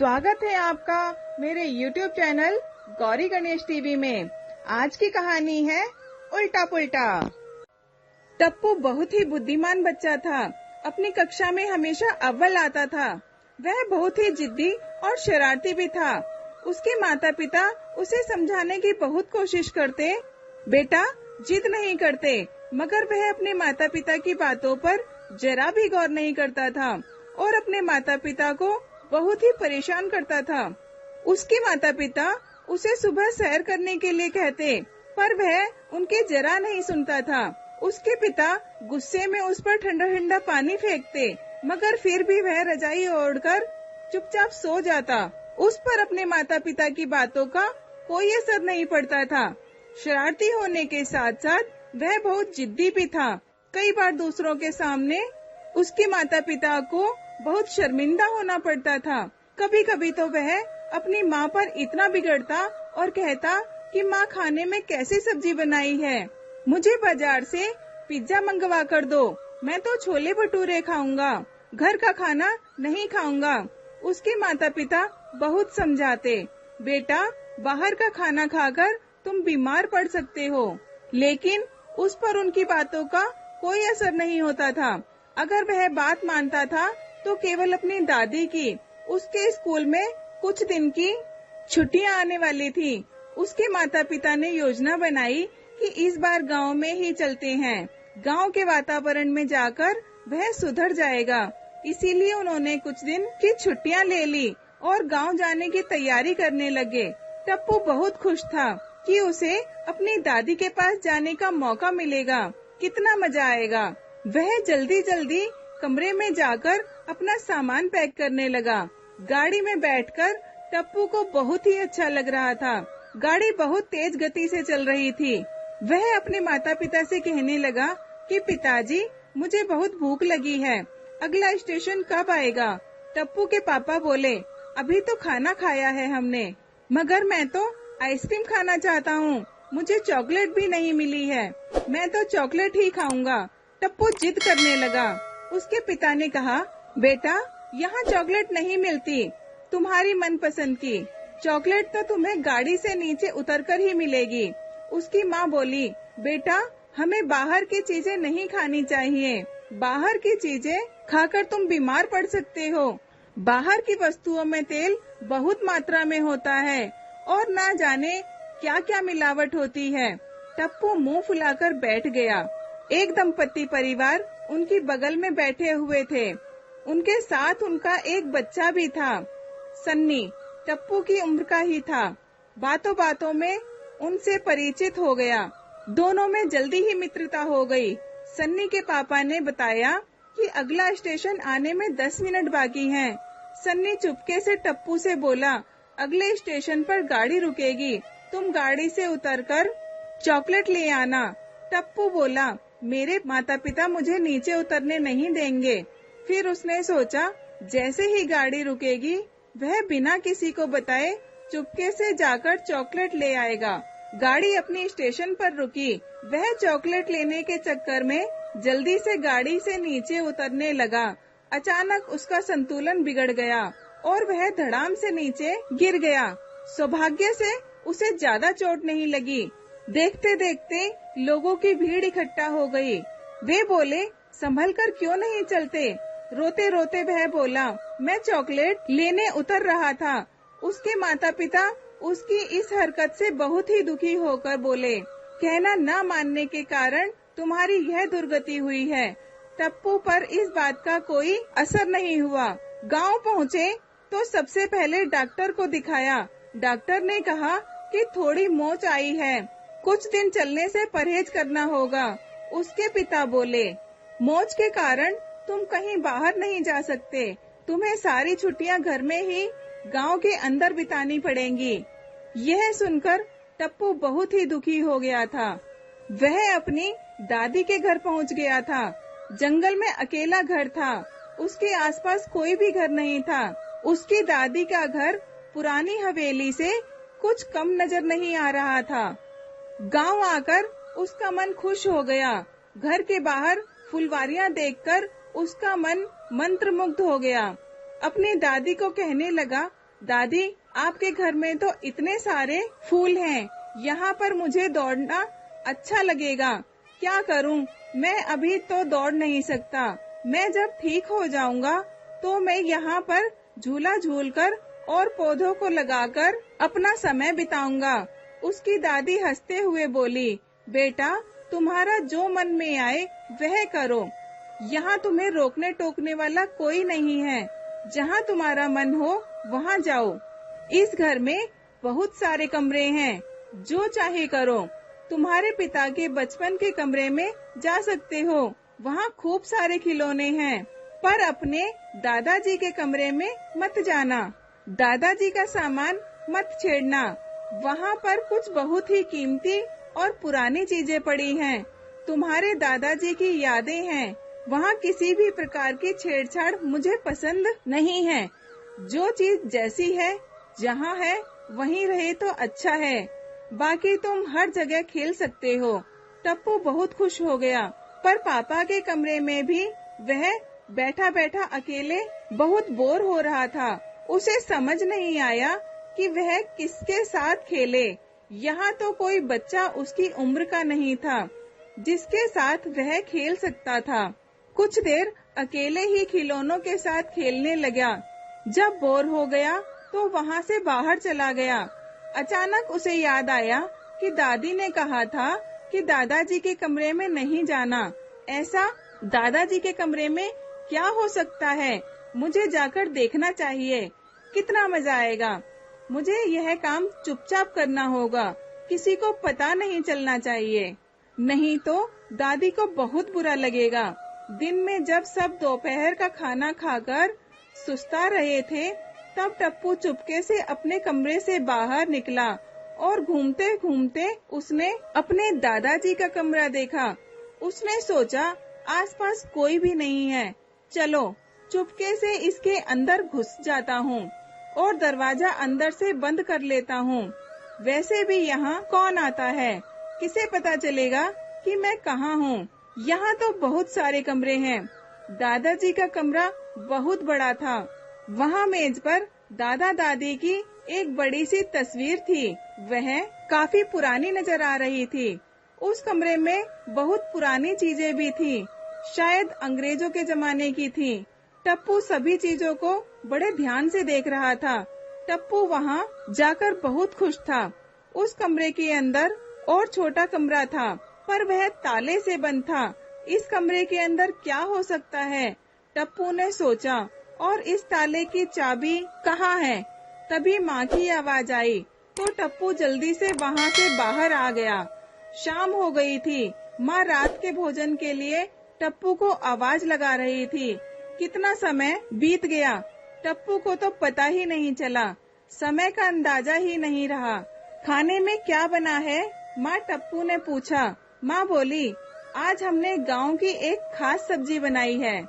स्वागत है आपका मेरे YouTube channel Gauri Ganesh TV में। आज की कहानी है उल्टा पुल्टा। टप्पू बहुत ही बुद्धिमान बच्चा था। अपनी कक्षा में हमेशा अव्वल आता था। वह बहुत ही जिद्दी और शरारती भी था। उसके माता पिता उसे समझाने की बहुत कोशिश करते, बेटा जिद नहीं करते, मगर वह अपने माता पिता की बातों पर जरा भी गौर नहीं करता था और अपने माता पिता को बहुत ही परेशान करता था। उसके माता पिता उसे सुबह सैर करने के लिए कहते, पर वह उनके जरा नहीं सुनता था। उसके पिता गुस्से में उस पर ठंडा ठंडा पानी फेंकते, मगर फिर भी वह रजाई ओढ़कर चुपचाप सो जाता। उस पर अपने माता पिता की बातों का कोई असर नहीं पड़ता था। शरारती होने के साथ साथ वह बहुत जिद्दी भी था। कई बार दूसरों के सामने उसके माता पिता को बहुत शर्मिंदा होना पड़ता था। कभी कभी तो वह अपनी माँ पर इतना बिगड़ता और कहता कि माँ खाने में कैसी सब्जी बनाई है, मुझे बाजार से पिज्जा मंगवा कर दो, मैं तो छोले भटूरे खाऊंगा, घर का खाना नहीं खाऊंगा। उसके माता पिता बहुत समझाते, बेटा बाहर का खाना खाकर तुम बीमार पड़ सकते हो, लेकिन उस पर उनकी बातों का कोई असर नहीं होता था। अगर वह बात मानता था तो केवल अपनी दादी की। उसके स्कूल में कुछ दिन की छुट्टियां आने वाली थी। उसके माता पिता ने योजना बनाई कि इस बार गांव में ही चलते हैं। गांव के वातावरण में जाकर वह सुधर जाएगा। इसीलिए उन्होंने कुछ दिन की छुट्टियां ले ली और गांव जाने की तैयारी करने लगे। टप्पू बहुत खुश था कि उसे अपनी दादी के पास जाने का मौका मिलेगा। कितना मजा आएगा। वह जल्दी जल्दी कमरे में जाकर अपना सामान पैक करने लगा। गाड़ी में बैठकर टप्पू को बहुत ही अच्छा लग रहा था। गाड़ी बहुत तेज गति से चल रही थी। वह अपने माता पिता से कहने लगा कि पिताजी मुझे बहुत भूख लगी है, अगला स्टेशन कब आएगा? टप्पू के पापा बोले, अभी तो खाना खाया है हमने, मगर मैं तो आइसक्रीम खाना चाहता हूँ, मुझे चॉकलेट भी नहीं मिली है, मैं तो चॉकलेट ही खाऊंगा। टप्पू जिद करने लगा। उसके पिता ने कहा, बेटा यहाँ चॉकलेट नहीं मिलती, तुम्हारी मनपसंद की चॉकलेट तो तुम्हें गाड़ी से नीचे उतरकर ही मिलेगी। उसकी माँ बोली, बेटा हमें बाहर की चीजें नहीं खानी चाहिए, बाहर की चीजें खाकर तुम बीमार पड़ सकते हो। बाहर की वस्तुओं में तेल बहुत मात्रा में होता है और ना जाने क्या क्या मिलावट होती है। टप्पू मुंह फुलाकर बैठ गया। एक दंपति परिवार उनकी बगल में बैठे हुए थे। उनके साथ उनका एक बच्चा भी था। सन्नी टप्पू की उम्र का ही था। बातों बातों में उनसे परिचित हो गया। दोनों में जल्दी ही मित्रता हो गई। सन्नी के पापा ने बताया कि अगला स्टेशन आने में 10 मिनट बाकी हैं। सन्नी चुपके से टप्पू से बोला, अगले स्टेशन पर गाड़ी रुकेगी, तुम गाड़ी से उतरकर चॉकलेट ले आना। टप्पू बोला, मेरे माता पिता मुझे नीचे उतरने नहीं देंगे। फिर उसने सोचा, जैसे ही गाड़ी रुकेगी वह बिना किसी को बताए चुपके से जाकर चॉकलेट ले आएगा। गाड़ी अपनी स्टेशन पर रुकी। वह चॉकलेट लेने के चक्कर में जल्दी से गाड़ी से नीचे उतरने लगा। अचानक उसका संतुलन बिगड़ गया और वह धड़ाम से नीचे गिर गया। सौभाग्य से उसे ज्यादा चोट नहीं लगी। देखते देखते लोगों की भीड़ इकट्ठा हो गई। वे बोले, संभल कर क्यों नहीं चलते? रोते रोते वह बोला, मैं चॉकलेट लेने उतर रहा था। उसके माता पिता उसकी इस हरकत से बहुत ही दुखी होकर बोले, कहना न मानने के कारण तुम्हारी यह दुर्गति हुई है। टप्पू पर इस बात का कोई असर नहीं हुआ। गांव पहुँचे तो सबसे पहले डॉक्टर को दिखाया। डॉक्टर ने कहा कि थोड़ी मोच आई है, कुछ दिन चलने से परहेज करना होगा। उसके पिता बोले, मोच के कारण तुम कहीं बाहर नहीं जा सकते, तुम्हें सारी छुट्टियां घर में ही गांव के अंदर बितानी पड़ेंगी। यह सुनकर टप्पू बहुत ही दुखी हो गया था। वह अपनी दादी के घर पहुंच गया था। जंगल में अकेला घर था। उसके आसपास कोई भी घर नहीं था। उसकी दादी का घर पुरानी हवेली से कुछ कम नजर नहीं आ रहा था। गांव आकर उसका मन खुश हो गया। घर के बाहर फुलवारियां देखकर उसका मन मंत्रमुग्ध हो गया। अपनी दादी को कहने लगा, दादी, आपके घर में तो इतने सारे फूल हैं, यहाँ पर मुझे दौड़ना अच्छा लगेगा। क्या करूँ? मैं अभी तो दौड़ नहीं सकता। मैं जब ठीक हो जाऊंगा तो मैं यहाँ पर झूला झूलकर और पौधों को लगाकर अपना समय बिताऊंगा। उसकी दादी हंसते हुए बोली, बेटा, तुम्हारा जो मन में आए वह करो। यहाँ तुम्हें रोकने टोकने वाला कोई नहीं है। जहाँ तुम्हारा मन हो वहाँ जाओ। इस घर में बहुत सारे कमरे हैं, जो चाहे करो। तुम्हारे पिता के बचपन के कमरे में जा सकते हो, वहाँ खूब सारे खिलौने हैं। पर अपने दादाजी के कमरे में मत जाना। दादाजी का सामान मत छेड़ना। वहाँ पर कुछ बहुत ही कीमती और पुरानी चीजें पड़ी हैं। तुम्हारे दादाजी की यादें हैं। वहाँ किसी भी प्रकार की छेड़छाड़ मुझे पसंद नहीं है। जो चीज जैसी है, जहाँ है वहीं रहे तो अच्छा है। बाकी तुम हर जगह खेल सकते हो। टप्पू बहुत खुश हो गया, पर पापा के कमरे में भी वह बैठा बैठा अकेले बहुत बोर हो रहा था। उसे समझ नहीं आया कि वह किसके साथ खेले। यहाँ तो कोई बच्चा उसकी उम्र का नहीं था जिसके साथ वह खेल सकता था। कुछ देर अकेले ही खिलौनों के साथ खेलने लगा। जब बोर हो गया तो वहाँ से बाहर चला गया। अचानक उसे याद आया कि दादी ने कहा था कि दादाजी के कमरे में नहीं जाना। ऐसा दादाजी के कमरे में क्या हो सकता है? मुझे जाकर देखना चाहिए। कितना मजा आएगा। मुझे यह काम चुपचाप करना होगा। किसी को पता नहीं चलना चाहिए, नहीं तो दादी को बहुत बुरा लगेगा। दिन में जब सब दोपहर का खाना खाकर सुस्ता रहे थे, तब टप्पू चुपके से अपने कमरे से बाहर निकला और घूमते घूमते उसने अपने दादाजी का कमरा देखा। उसने सोचा, आसपास कोई भी नहीं है। चलो चुपके से इसके अंदर घुस जाता हूँ और दरवाजा अंदर से बंद कर लेता हूँ। वैसे भी यहाँ कौन आता है? किसे पता चलेगा कि मैं कहाँ हूँ? यहाँ तो बहुत सारे कमरे हैं। दादाजी का कमरा बहुत बड़ा था। वहाँ मेज पर दादा दादी की एक बड़ी सी तस्वीर थी। वह काफी पुरानी नजर आ रही थी। उस कमरे में बहुत पुरानी चीजें भी थी, शायद अंग्रेजों के जमाने की थी। टप्पू सभी चीजों को बड़े ध्यान से देख रहा था। टप्पू वहाँ जाकर बहुत खुश था। उस कमरे के अंदर और छोटा कमरा था, पर वह ताले से बंद था। इस कमरे के अंदर क्या हो सकता है? टप्पू ने सोचा। और इस ताले की चाबी कहाँ है? तभी माँ की आवाज आई तो टप्पू जल्दी से वहाँ से बाहर आ गया। शाम हो गई थी। माँ रात के भोजन के लिए टप्पू को आवाज लगा रही थी। कितना समय बीत गया, टप्पू को तो पता ही नहीं चला। समय का अंदाजा ही नहीं रहा। खाने में क्या बना है? माँ टप्पू ने पूछा। माँ बोली, आज हमने गांव की एक खास सब्जी बनाई है।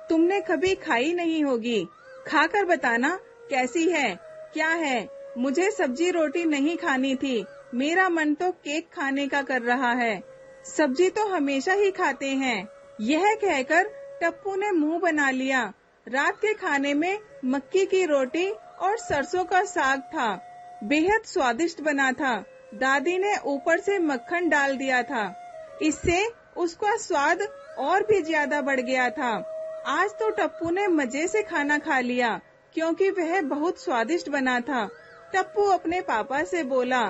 तुमने कभी खाई नहीं होगी। खाकर बताना कैसी है, क्या है। मुझे सब्जी रोटी नहीं खानी थी। मेरा मन तो केक खाने का कर रहा है। सब्जी तो हमेशा ही खाते हैं। यह कहकर टप्पू ने मुंह बना लिया। रात के खाने में मक्की की रोटी और सरसों का साग था। बेहद स्वादिष्ट बना था। दादी ने ऊपर से मक्खन डाल दिया था। इससे उसका स्वाद और भी ज्यादा बढ़ गया था। आज तो टप्पू ने मजे से खाना खा लिया, क्योंकि वह बहुत स्वादिष्ट बना था। टप्पू अपने पापा से बोला,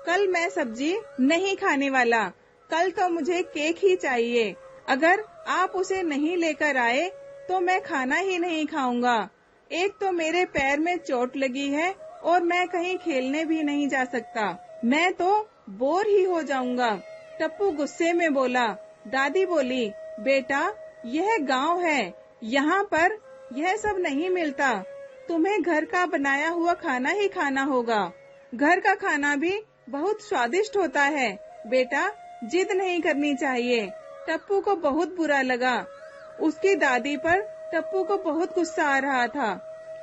कल मैं सब्जी नहीं खाने वाला। कल तो मुझे केक ही चाहिए। अगर आप उसे नहीं लेकर आए तो मैं खाना ही नहीं खाऊंगा। एक तो मेरे पैर में चोट लगी है और मैं कहीं खेलने भी नहीं जा सकता। मैं तो बोर ही हो जाऊंगा। टप्पू गुस्से में बोला। दादी बोली, बेटा, यह गांव है, यहाँ पर यह सब नहीं मिलता। तुम्हें घर का बनाया हुआ खाना ही खाना होगा। घर का खाना भी बहुत स्वादिष्ट होता है। बेटा, जिद नहीं करनी चाहिए। टप्पू को बहुत बुरा लगा। उसकी दादी पर टप्पू को बहुत गुस्सा आ रहा था,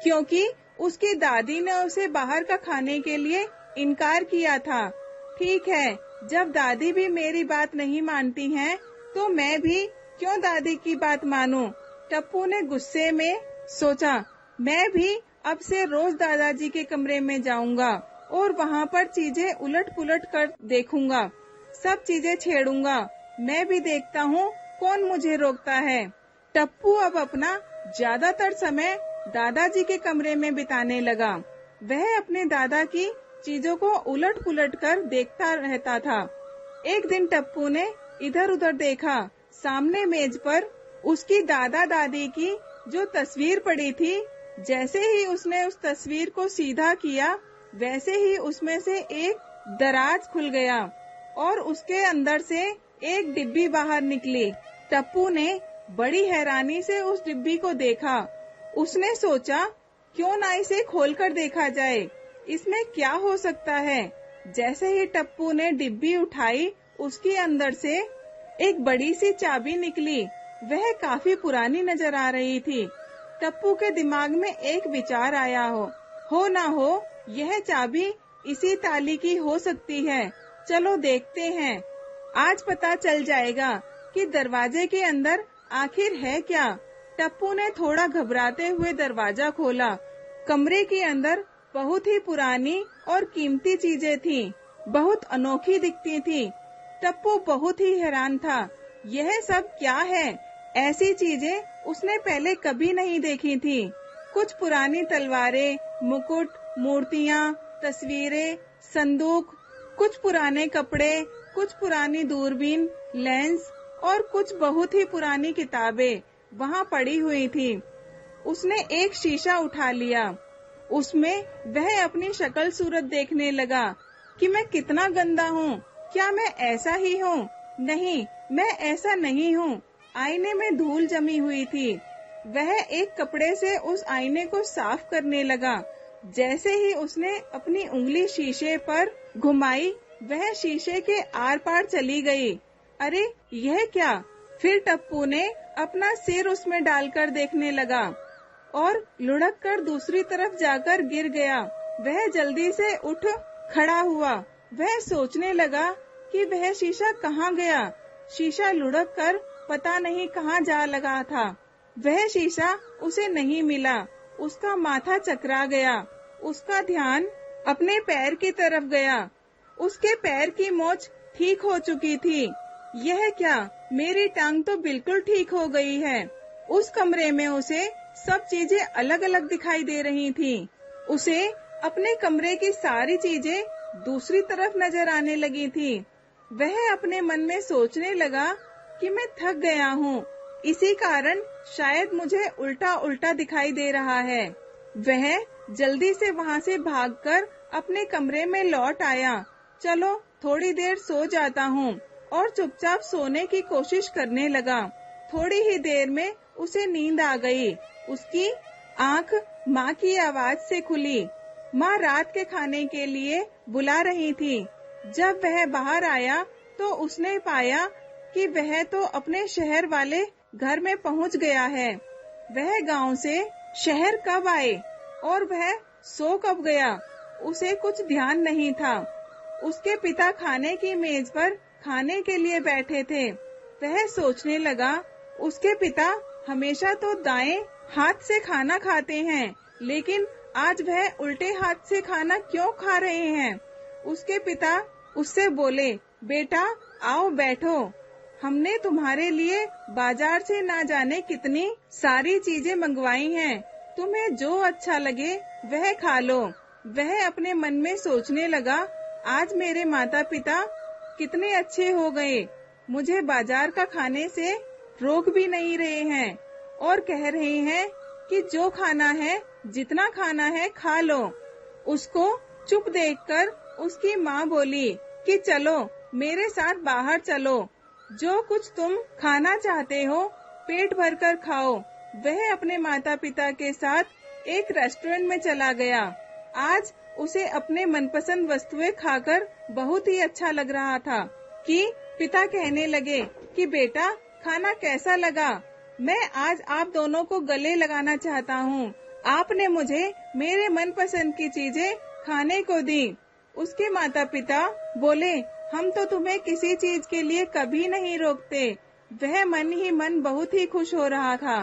क्योंकि उसकी दादी ने उसे बाहर का खाने के लिए इनकार किया था। ठीक है, जब दादी भी मेरी बात नहीं मानती हैं, तो मैं भी क्यों दादी की बात मानूं? टप्पू ने गुस्से में सोचा, मैं भी अब से रोज दादाजी के कमरे में जाऊंगा और वहाँ पर चीजें उलट पुलट कर देखूंगा, सब चीजें छेड़ूंगा। मैं भी देखता हूँ कौन मुझे रोकता है। टप्पू अब अपना ज्यादातर समय दादाजी के कमरे में बिताने लगा। वह अपने दादा की चीजों को उलट पुलट कर देखता रहता था। एक दिन टप्पू ने इधर उधर देखा। सामने मेज पर उसकी दादा दादी की जो तस्वीर पड़ी थी, जैसे ही उसने उस तस्वीर को सीधा किया, वैसे ही उसमें से एक दराज खुल गया और उसके अंदर से एक डिब्बी बाहर निकली। टप्पू ने बड़ी हैरानी से उस डिब्बी को देखा। उसने सोचा, क्यों ना इसे खोलकर देखा जाए, इसमें क्या हो सकता है। जैसे ही टप्पू ने डिब्बी उठाई, उसके अंदर से एक बड़ी सी चाबी निकली। वह काफी पुरानी नजर आ रही थी। टप्पू के दिमाग में एक विचार आया, हो ना हो यह चाबी इसी ताली की हो सकती है। चलो देखते हैं, आज पता चल जाएगा कि दरवाजे के अंदर आखिर है क्या। टप्पू ने थोड़ा घबराते हुए दरवाजा खोला। कमरे के अंदर बहुत ही पुरानी और कीमती चीजें थीं, बहुत अनोखी दिखती थीं। टप्पू बहुत ही हैरान था, यह सब क्या है। ऐसी चीजें उसने पहले कभी नहीं देखी थी। कुछ पुरानी तलवारें, मुकुट, मूर्तियाँ, तस्वीरें, संदूक, कुछ पुराने कपड़े, कुछ पुरानी दूरबीन, लेंस और कुछ बहुत ही पुरानी किताबें वहाँ पड़ी हुई थी। उसने एक शीशा उठा लिया। उसमें वह अपनी शक्ल सूरत देखने लगा कि मैं कितना गंदा हूँ। क्या मैं ऐसा ही हूँ? नहीं, मैं ऐसा नहीं हूँ। आईने में धूल जमी हुई थी। वह एक कपड़े से उस आईने को साफ करने लगा। जैसे ही उसने अपनी उंगली शीशे पर घुमाई, वह शीशे के आर पार चली गई। अरे यह क्या? फिर टप्पू ने अपना सिर उसमें डालकर देखने लगा और लुढ़क कर दूसरी तरफ जाकर गिर गया। वह जल्दी से उठ खड़ा हुआ। वह सोचने लगा कि वह शीशा कहाँ गया। शीशा लुढ़क कर पता नहीं कहाँ जा लगा था। वह शीशा उसे नहीं मिला। उसका माथा चकरा गया। उसका ध्यान अपने पैर की तरफ गया। उसके पैर की मोच ठीक हो चुकी थी। यह क्या? मेरी टांग तो बिल्कुल ठीक हो गई है। उस कमरे में उसे सब चीजें अलग अलग दिखाई दे रही थी। उसे अपने कमरे की सारी चीजें दूसरी तरफ नजर आने लगी थी। वह अपने मन में सोचने लगा कि मैं थक गया हूँ, इसी कारण शायद मुझे उल्टा उल्टा दिखाई दे रहा है। वह जल्दी से वहाँ से भागकर अपने कमरे में लौट आया। चलो थोड़ी देर सो जाता हूँ और चुपचाप सोने की कोशिश करने लगा। थोड़ी ही देर में उसे नींद आ गई। उसकी आँख माँ की आवाज से खुली। माँ रात के खाने के लिए बुला रही थी। जब वह बाहर आया तो उसने पाया कि वह तो अपने शहर वाले घर में पहुंच गया है। वह गांव से शहर कब आए और वह सो कब गया, उसे कुछ ध्यान नहीं था। उसके पिता खाने की मेज पर खाने के लिए बैठे थे। वह सोचने लगा, उसके पिता हमेशा तो दाएं हाथ से खाना खाते हैं, लेकिन आज वह उल्टे हाथ से खाना क्यों खा रहे हैं। उसके पिता उससे बोले, बेटा आओ बैठो, हमने तुम्हारे लिए बाजार से ना जाने कितनी सारी चीजें मंगवाई हैं, तुम्हें जो अच्छा लगे वह खा लो। वह अपने मन में सोचने लगा, आज मेरे माता पिता कितने अच्छे हो गए, मुझे बाजार का खाने से रोक भी नहीं रहे हैं और कह रहे हैं कि जो खाना है, जितना खाना है खा लो। उसको चुप देखकर उसकी माँ बोली कि चलो मेरे साथ बाहर चलो, जो कुछ तुम खाना चाहते हो पेट भरकर खाओ। वह अपने माता पिता के साथ एक रेस्टोरेंट में चला गया। आज उसे अपने मनपसंद वस्तुएं खाकर बहुत ही अच्छा लग रहा था कि पिता कहने लगे कि बेटा खाना कैसा लगा, मैं आज आप दोनों को गले लगाना चाहता हूँ। आपने मुझे मेरे मनपसंद की चीजें खाने को दी। उसके माता पिता बोले, हम तो तुम्हें किसी चीज के लिए कभी नहीं रोकते। वह मन ही मन बहुत ही खुश हो रहा था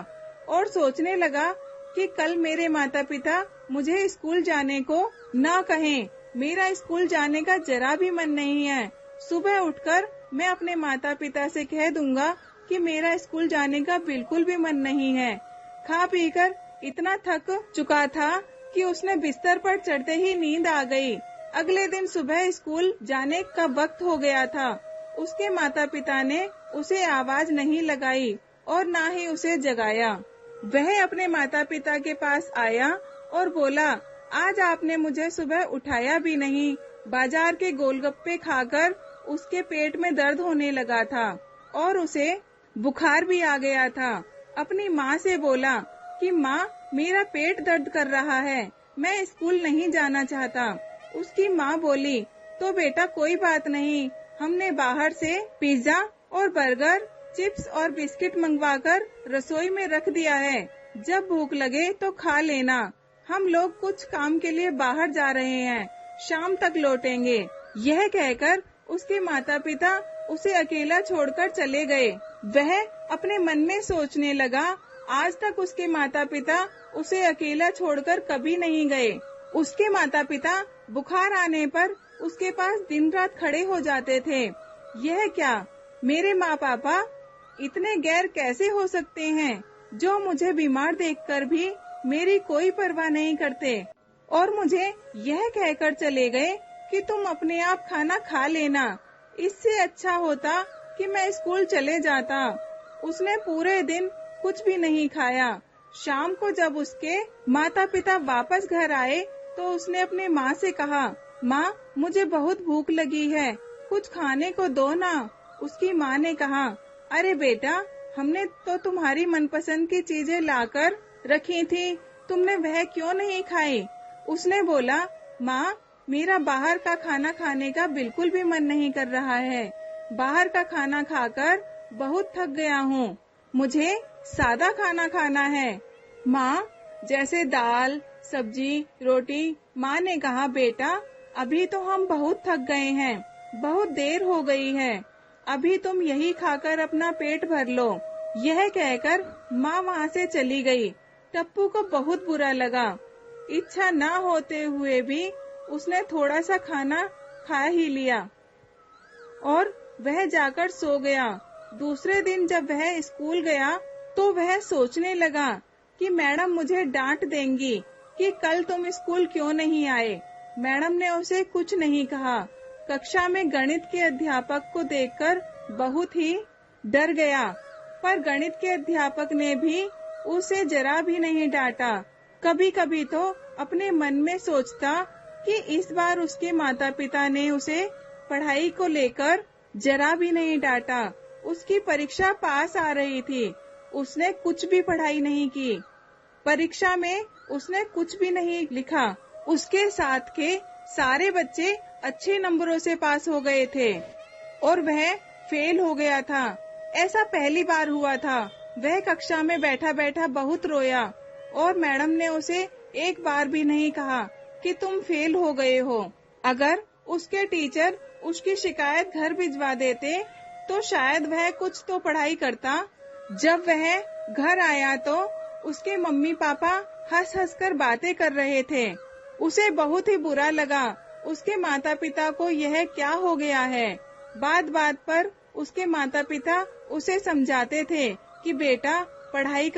और सोचने लगा कि कल मेरे माता पिता मुझे स्कूल जाने को ना कहें। मेरा स्कूल जाने का जरा भी मन नहीं है। सुबह उठकर मैं अपने माता पिता से कह दूंगा कि मेरा स्कूल जाने का बिल्कुल भी मन नहीं है। खा पीकर इतना थक चुका था कि उसने बिस्तर पर चढ़ते ही नींद आ गई। अगले दिन सुबह स्कूल जाने का वक्त हो गया था। उसके माता पिता ने उसे आवाज नहीं लगाई और ना ही उसे जगाया। वह अपने माता पिता के पास आया और बोला, आज आपने मुझे सुबह उठाया भी नहीं। बाजार के गोलगप्पे खाकर उसके पेट में दर्द होने लगा था और उसे बुखार भी आ गया था। अपनी माँ से बोला कि माँ, मेरा पेट दर्द कर रहा है, मैं स्कूल नहीं जाना चाहता। उसकी माँ बोली, तो बेटा कोई बात नहीं, हमने बाहर से पिज्जा और बर्गर, चिप्स और बिस्किट मंगवाकर रसोई में रख दिया है। जब भूख लगे तो खा लेना। हम लोग कुछ काम के लिए बाहर जा रहे हैं, शाम तक लौटेंगे। यह कहकर उसके माता पिता उसे अकेला छोड़कर चले गए। वह अपने मन में सोचने लगा, आज तक उसके माता पिता उसे अकेला छोड़कर कभी नहीं गए। उसके माता पिता बुखार आने पर उसके पास दिन रात खड़े हो जाते थे। यह क्या, मेरे माँ पापा इतने गैर कैसे हो सकते हैं, जो मुझे बीमार देखकर भी मेरी कोई परवाह नहीं करते और मुझे यह कहकर चले गए कि तुम अपने आप खाना खा लेना। इससे अच्छा होता कि मैं स्कूल चले जाता। उसने पूरे दिन कुछ भी नहीं खाया। शाम को जब उसके माता पिता वापस घर आए तो उसने अपनी माँ से कहा, माँ, मुझे बहुत भूख लगी है, कुछ खाने को दो ना। उसकी माँ ने कहा, अरे बेटा, हमने तो तुम्हारी मनपसंद की चीजें लाकर रखी थी, तुमने वह क्यों नहीं खाई? उसने बोला, माँ, मेरा बाहर का खाना खाने का बिल्कुल भी मन नहीं कर रहा है। बाहर का खाना खाकर बहुत थक गया हूँ, मुझे सादा खाना खाना है। माँ, जैसे दाल, सब्जी, रोटी। माँ ने कहा, बेटा, अभी तो हम बहुत थक गए हैं, बहुत देर हो गई है, अभी तुम यही खाकर अपना पेट भर लो। यह कहकर माँ वहाँ से चली गई। टप्पू को बहुत बुरा लगा। इच्छा न होते हुए भी उसने थोड़ा सा खाना खा ही लिया और वह जाकर सो गया। दूसरे दिन जब वह स्कूल गया तो वह सोचने लगा कि मैडम मुझे डांट देंगी कि कल तुम स्कूल क्यों नहीं आए। मैडम ने उसे कुछ नहीं कहा। कक्षा में गणित के अध्यापक को देखकर बहुत ही डर गया, पर गणित के अध्यापक ने भी उसे जरा भी नहीं डांटा। कभी कभी तो अपने मन में सोचता कि इस बार उसके माता पिता ने उसे पढ़ाई को लेकर जरा भी नहीं डांटा। उसकी परीक्षा पास आ रही थी, उसने कुछ भी पढ़ाई नहीं की। परीक्षा में उसने कुछ भी नहीं लिखा। उसके साथ के सारे बच्चे अच्छे नंबरों से पास हो गए थे और वह फेल हो गया था। ऐसा पहली बार हुआ था। वह कक्षा में बैठा बैठा बहुत रोया और मैडम ने उसे एक बार भी नहीं कहा कि तुम फेल हो गए हो। अगर उसके टीचर उसकी शिकायत घर भिजवा देते तो शायद वह कुछ तो पढ़ाई करता। जब वह घर आया तो उसके मम्मी पापा हंस हंस कर बातें कर रहे थे। उसे बहुत ही बुरा लगा। उसके माता पिता को यह क्या हो गया है। बात बात पर उसके माता पिता उसे समझाते थे कि बेटा पढ़ाई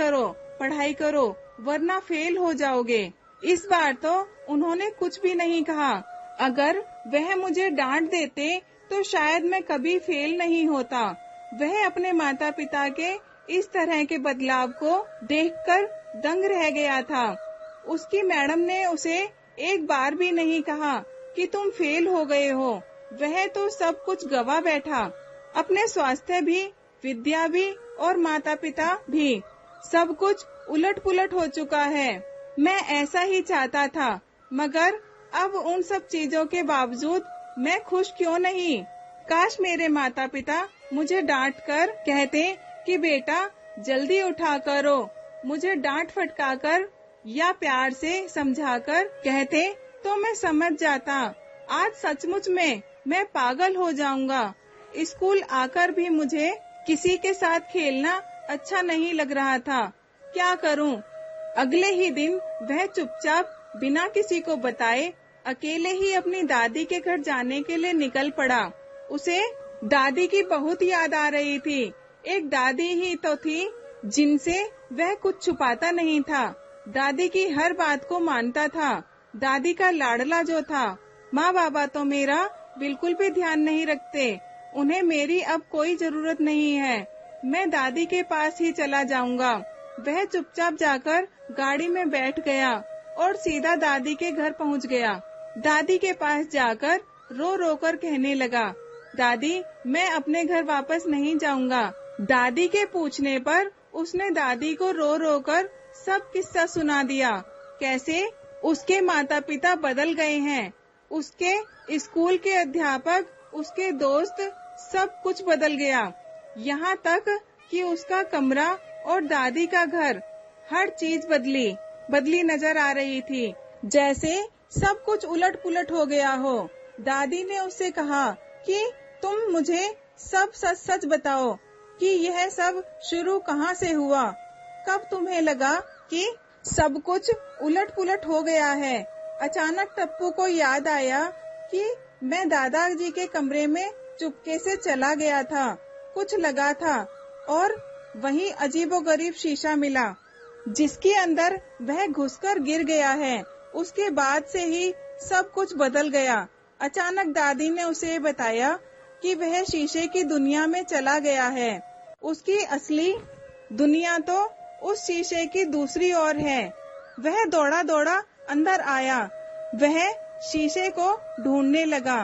करो वरना फेल हो जाओगे। इस बार तो उन्होंने कुछ भी नहीं कहा। अगर वह मुझे डांट देते तो शायद मैं कभी फेल नहीं होता। वह अपने माता पिता के इस तरह के बदलाव को देखकर दंग रह गया था। उसकी मैडम ने उसे एक बार भी नहीं कहा कि तुम फेल हो गए हो। वह तो सब कुछ गवा बैठा, अपने स्वास्थ्य भी, विद्या भी और माता पिता भी। सब कुछ उलट पुलट हो चुका है। मैं ऐसा ही चाहता था, मगर अब उन सब चीजों के बावजूद मैं खुश क्यों नहीं। काश मेरे माता पिता मुझे डांट कर कहते कि बेटा जल्दी उठा करो। मुझे डांट फटकाकर या प्यार से समझाकर कहते तो मैं समझ जाता। आज सचमुच में मैं पागल हो जाऊंगा। स्कूल आकर भी मुझे किसी के साथ खेलना अच्छा नहीं लग रहा था। क्या करूं? अगले ही दिन वह चुपचाप बिना किसी को बताए अकेले ही अपनी दादी के घर जाने के लिए निकल पड़ा। उसे दादी की बहुत याद आ रही थी। एक दादी ही तो थी जिनसे वह कुछ छुपाता नहीं था। दादी की हर बात को मानता था। दादी का लाडला जो था। माँ बाबा तो मेरा बिल्कुल भी ध्यान नहीं रखते। उन्हें मेरी अब कोई जरूरत नहीं है। मैं दादी के पास ही चला जाऊंगा। वह चुपचाप जाकर गाड़ी में बैठ गया और सीधा दादी के घर पहुंच गया। दादी के पास जाकर रो रो कर कहने लगा, दादी मैं अपने घर वापस नहीं जाऊंगा। दादी के पूछने पर उसने दादी को रो रो कर सब किस्सा सुना दिया। कैसे उसके माता पिता बदल गए हैं, उसके स्कूल के अध्यापक, उसके दोस्त, सब कुछ बदल गया। यहाँ तक कि उसका कमरा और दादी का घर, हर चीज बदली नजर आ रही थी, जैसे सब कुछ उलट पुलट हो गया हो। दादी ने उससे कहा कि तुम मुझे सब सच सच बताओ कि यह सब शुरू कहाँ से हुआ, कब तुम्हें लगा कि सब कुछ उलट पुलट हो गया है। अचानक टप्पू को याद आया कि मैं दादाजी के कमरे में चुपके से चला गया था, कुछ लगा था और वहीं अजीबोगरीब शीशा मिला जिसके अंदर वह घुसकर गिर गया है। उसके बाद से ही सब कुछ बदल गया। अचानक दादी ने उसे बताया कि वह शीशे की दुनिया में चला गया है। उसकी असली दुनिया तो उस शीशे की दूसरी ओर है। वह दौड़ा दौड़ा अंदर आया। वह शीशे को ढूंढने लगा।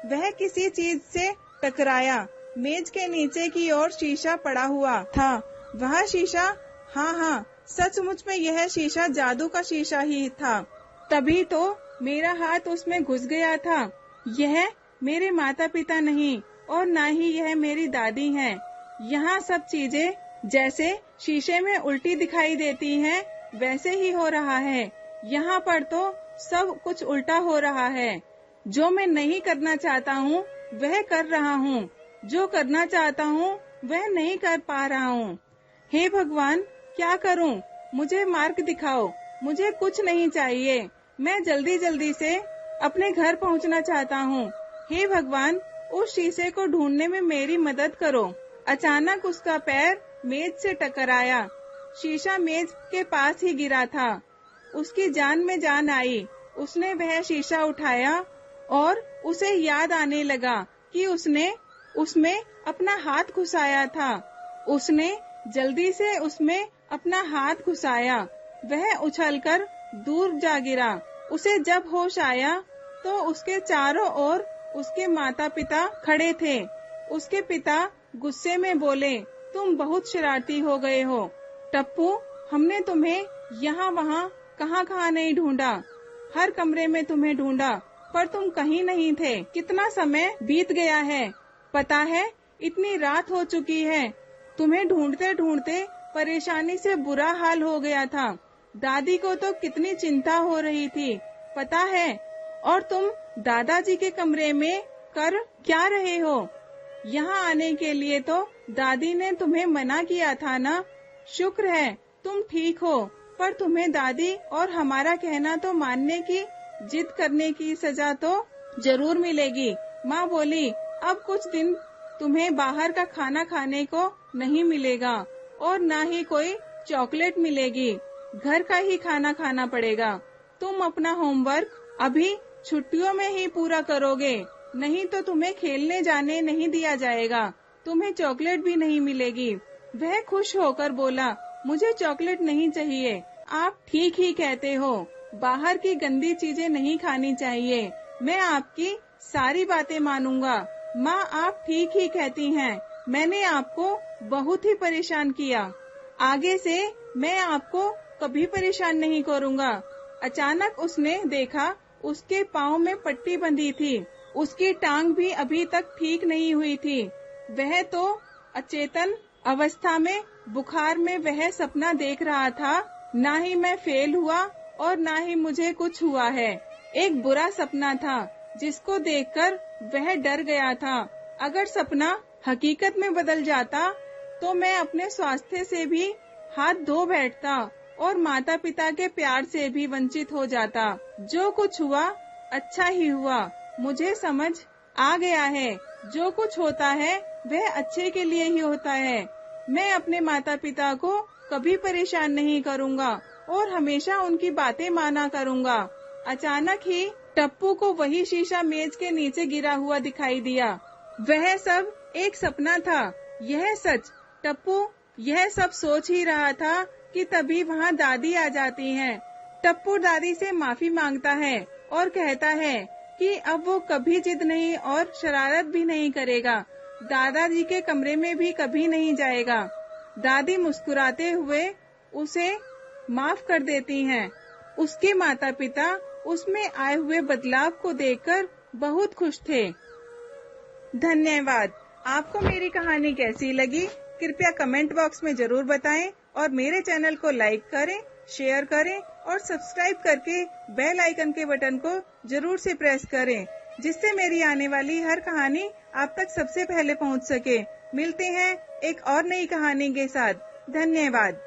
वह किसी चीज से टकराया। मेज के नीचे की ओर शीशा पड़ा हुआ था। वह शीशा, हाँ, सचमुच में यह शीशा जादू का शीशा ही था। तभी तो मेरा हाथ उसमें घुस गया था। यह मेरे माता पिता नहीं और ना ही यह मेरी दादी है। यहाँ सब चीजें जैसे शीशे में उल्टी दिखाई देती हैं, वैसे ही हो रहा है। यहाँ पर तो सब कुछ उल्टा हो रहा है। जो मैं नहीं करना चाहता हूँ वह कर रहा हूँ, जो करना चाहता हूँ वह नहीं कर पा रहा हूँ। हे भगवान, क्या करूँ? मुझे मार्ग दिखाओ। मुझे कुछ नहीं चाहिए। मैं जल्दी जल्दी से अपने घर पहुँचना चाहता हूँ। हे भगवान, उस शीशे को ढूंढने में मेरी मदद करो। अचानक उसका पैर मेज से टकराया। शीशा मेज के पास ही गिरा था। उसकी जान में जान आई। उसने वह शीशा उठाया और उसे याद आने लगा कि उसने उसमें अपना हाथ घुसाया था। उसने जल्दी से उसमें अपना हाथ घुसाया। वह उछलकर दूर जा गिरा। उसे जब होश आया तो उसके चारों ओर उसके माता पिता खड़े थे। उसके पिता गुस्से में बोले, तुम बहुत शरारती हो गए हो टप्पू। हमने तुम्हें यहाँ वहाँ कहाँ नहीं ढूंढा। हर कमरे में तुम्हें ढूंढा पर तुम कहीं नहीं थे। कितना समय बीत गया है पता है? इतनी रात हो चुकी है। तुम्हें ढूंढते ढूंढते परेशानी से बुरा हाल हो गया था। दादी को तो कितनी चिंता हो रही थी पता है? और तुम दादाजी के कमरे में कर क्या रहे हो? यहाँ आने के लिए तो दादी ने तुम्हें मना किया था ना। शुक्र है तुम ठीक हो, पर तुम्हें दादी और हमारा कहना तो मानने की जिद करने की सजा तो जरूर मिलेगी। माँ बोली, अब कुछ दिन तुम्हें बाहर का खाना खाने को नहीं मिलेगा और ना ही कोई चॉकलेट मिलेगी। घर का ही खाना खाना पड़ेगा। तुम अपना होमवर्क अभी छुट्टियों में ही पूरा करोगे, नहीं तो तुम्हें खेलने जाने नहीं दिया जाएगा। तुम्हें चॉकलेट भी नहीं मिलेगी। वह खुश होकर बोला, मुझे चॉकलेट नहीं चाहिए। आप ठीक ही कहते हो। बाहर की गंदी चीजें नहीं खानी चाहिए। मैं आपकी सारी बातें मानूंगा। माँ, आप ठीक ही कहती हैं। मैंने आपको बहुत ही परेशान किया। आगे से मैं आपको कभी परेशान नहीं करूँगा। अचानक उसने देखा उसके पाँव में पट्टी बंधी थी। उसकी टांग भी अभी तक ठीक नहीं हुई थी। वह तो अचेतन अवस्था में बुखार में वह सपना देख रहा था। ना ही मैं फेल हुआ और ना ही मुझे कुछ हुआ है। एक बुरा सपना था जिसको देखकर वह डर गया था। अगर सपना हकीकत में बदल जाता तो मैं अपने स्वास्थ्य से भी हाथ धो बैठता और माता पिता के प्यार से भी वंचित हो जाता। जो कुछ हुआ अच्छा ही हुआ। मुझे समझ आ गया है, जो कुछ होता है वह अच्छे के लिए ही होता है। मैं अपने माता पिता को कभी परेशान नहीं करूँगा और हमेशा उनकी बातें माना करूँगा। अचानक ही टप्पू को वही शीशा मेज के नीचे गिरा हुआ दिखाई दिया। वह सब एक सपना था, यह सच। टप्पू यह सब सोच ही रहा था कि तभी वहाँ दादी आ जाती हैं। टप्पू दादी से माफी मांगता है और कहता है कि अब वो कभी जिद नहीं और शरारत भी नहीं करेगा। दादाजी के कमरे में भी कभी नहीं जाएगा। दादी मुस्कुराते हुए उसे माफ कर देती हैं। उसके माता पिता उसमें आए हुए बदलाव को देखकर बहुत खुश थे। धन्यवाद। आपको मेरी कहानी कैसी लगी? कृपया कमेंट बॉक्स में जरूर बताएं और मेरे चैनल को लाइक करें, शेयर करें और सब्सक्राइब करके बेल आइकन के बटन को जरूर से प्रेस करें, जिससे मेरी आने वाली हर कहानी आप तक सबसे पहले पहुंच सके। मिलते हैं एक और नई कहानी के साथ। धन्यवाद।